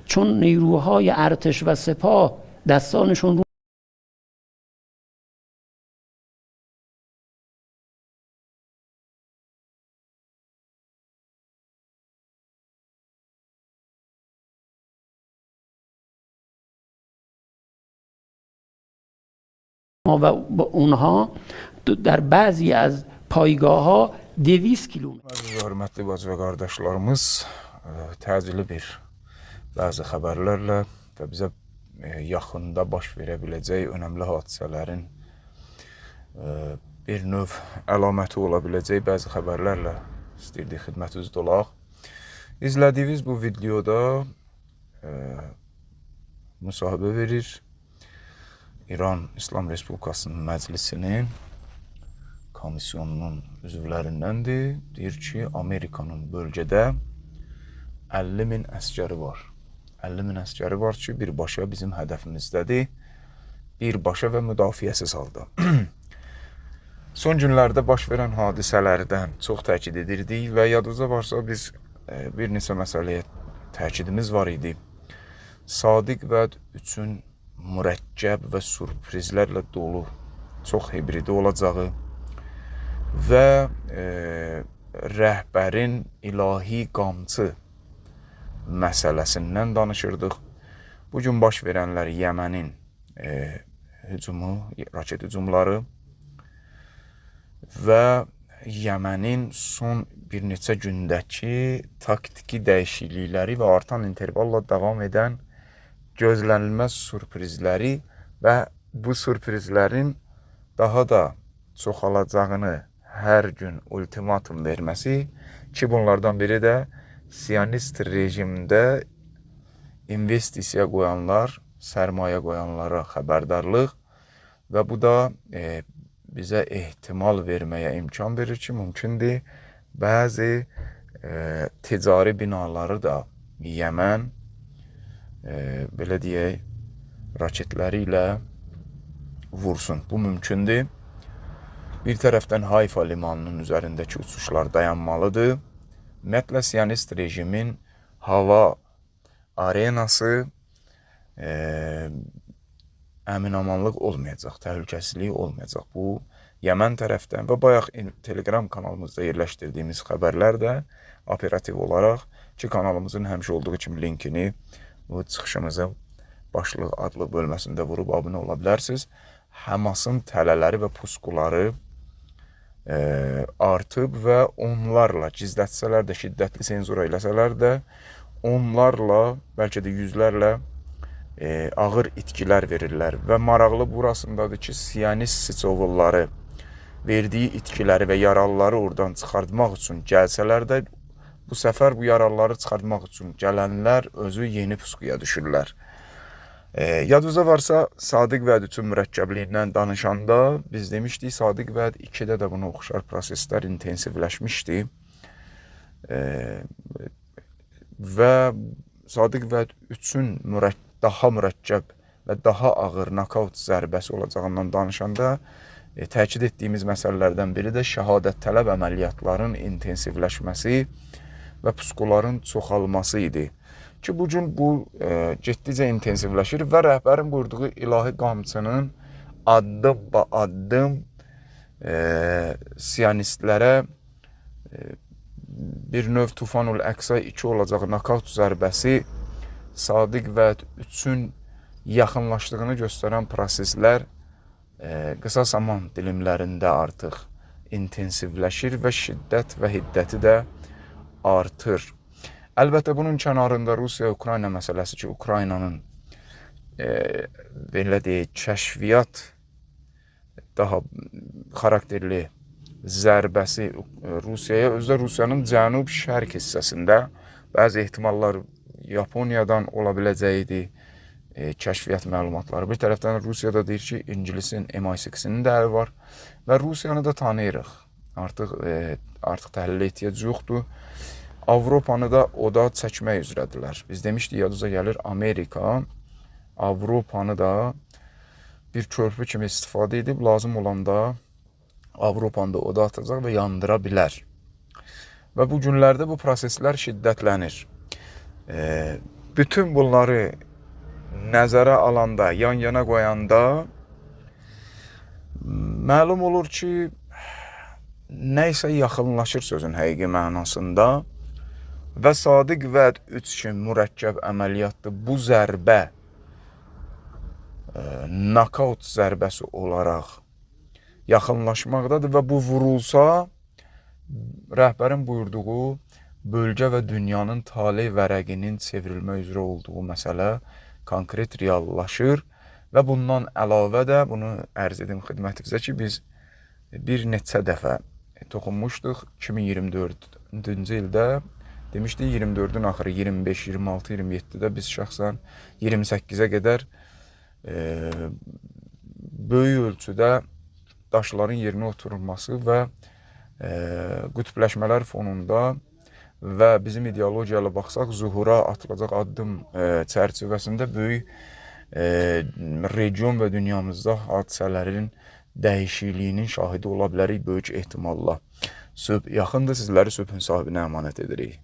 چون نیروهای ارتش و سپاه دستانشون رو و با اونها در بعضی از paygaha ها 200 kilometre. Aziz hörmətli bacı və qardaşlarımız, təcili bir bəzi xəbərlərlə və bizə yaxında baş verə biləcək önəmli hadisələrin bir növ əlaməti ola biləcək bəzi xəbərlərlə istəyirdik xidmətinizdə olaq. İzlədiyiniz bu videoda müsahibə verir İran İslam Respublikasının məclisinin komisyonunun üzvlərindəndir. Deyir ki, Amerikanın bölgədə 50.000 əskəri var. 50.000 əskəri var ki, birbaşa bizim hədəfimizdədir. Birbaşa və müdafiəsiz halda. Son günlərdə baş verən hadisələrdən çox təkid edirdik və yadınızda varsa biz bir neçə məsələyə təkidimiz var idi. Sadiq Vəd üçün mürəkkəb və sürprizlərlə dolu çox hibridi olacağı və rəhbərin ilahi qamçı məsələsindən danışırdıq. Bugün baş verənlər Yəmənin hücumu, raket hücumları və Yəmənin son bir neçə gündəki taktiki dəyişiklikləri və artan intervalla davam edən gözlənilməz sürprizləri və bu sürprizlərin daha da çoxalacağını hər gün ultimatum verməsi ki, bunlardan biri də Siyonist rejimdə investisiya qoyanlar, sərmayə qoyanlara xəbərdarlıq və bu da bizə ehtimal verməyə imkan verir ki, mümkündür bəzi ticari binaları da Yəmən belə deyək, raketləri ilə vursun. Bu mümkündür. Bir tərəfdən Hayfa limanının üzərindəki uçuşlar dayanmalıdır. Ümumiyyətlə, Siyonist rejimin hava arenası əmin-amanlıq olmayacaq, təhlükəsizlik olmayacaq. Bu, Yəmən tərəfdən və bayaq Telegram kanalımızda yerləşdirdiyimiz xəbərlər də operativ olaraq ki, kanalımızın həmişə olduğu kimi linkini bu çıxışımıza başlıq adlı bölməsində vurub abunə ola bilərsiniz. Həmasın tələləri və puskuları artıb və onlarla gizlətsələr də, şiddətli senzura eləsələr də, onlarla, bəlkə də yüzlərlə ağır itkilər verirlər. Və maraqlı burasındadır ki, Siyonist siçovulları verdiyi itkiləri və yaralıları oradan çıxartmaq üçün gəlsələr də, bu səfər bu yaralıları çıxartmaq üçün gələnlər özü yeni puskuya düşürlər. Yadınızda varsa, Sadiq Vəd üçün mürəkkəbliyindən danışanda biz demişdik, Sadiq Vəd 2-də də buna oxşar proseslər intensivləşmişdi. Və Sadiq Vəd üçün daha mürəkkəb və daha ağır nokaut zərbəsi olacağından danışanda təkid etdiyimiz məsələlərdən biri də şəhadət tələb əməliyyatların intensivləşməsi və puskuların çoxalması idi. Ki, bugün bu getdikcə intensivləşir və rəhbərin qurduğu ilahi qamçının addım siyonistlərə bir növ Tufanul Əqsa 2 olacaq nokaut zərbəsi Sadiq Vəd üçün yaxınlaşdığını göstərən proseslər qısa zaman dilimlərində artıq intensivləşir və şiddət və hiddəti də artır. Əlbəttə, bunun kənarında Rusiya-Ukrayna məsələsi ki, Ukraynanın belə deyək, kəşfiyyat daha xarakterli zərbəsi Rusiyaya, özdə Rusiyanın cənub-şərq hissəsində bəzi ehtimallar Yaponiyadan ola biləcəyidir kəşfiyyat məlumatları. Bir tərəfdən Rusiyada deyir ki, İngilisin MI6-nin də əli var və Rusiyanı da tanıyırıq. Artıq təhlil ehtiyac yoxdur. Avropanı da oda çəkmək üzrədirlər. Biz demişdik, yadınıza gəlir, Amerika Avropanı da bir körpü kimi istifadə edib, lazım olanda Avropanı da oda atacaq və yandıra bilər. Və bu günlərdə bu proseslər şiddətlənir. bütün bunları nəzərə alanda, yan-yana qoyanda məlum olur ki, nə isə yaxınlaşır sözün həqiqi mənasında və Sadiq Vəd 3 kimi mürəkkəb əməliyyatdır. Bu zərbə nokaut zərbəsi olaraq yaxınlaşmaqdadır və bu vurulsa, rəhbərin buyurduğu bölgə və dünyanın taley vərəqinin çevrilmə üzrə olduğu məsələ konkret reallaşır və bundan əlavə də bunu ərz edim xidmətinizə ki, biz bir neçə dəfə toxunmuşduq. 2024-cü ildə demişdik, 24-ün axırı 25, 26, 27-də biz şəxsən 28-ə qədər böyük ölçüdə daşların yerinə oturulması və qütbləşmələr fonunda və bizim ideologiya ilə baxsaq, zuhura atılacaq addım çərçivəsində böyük region və dünyamızda hadisələrin dəyişikliyinin şahidi ola bilərik böyük ehtimalla. Sübh yaxındır, sizləri sübhün sahibinə əmanət edirik.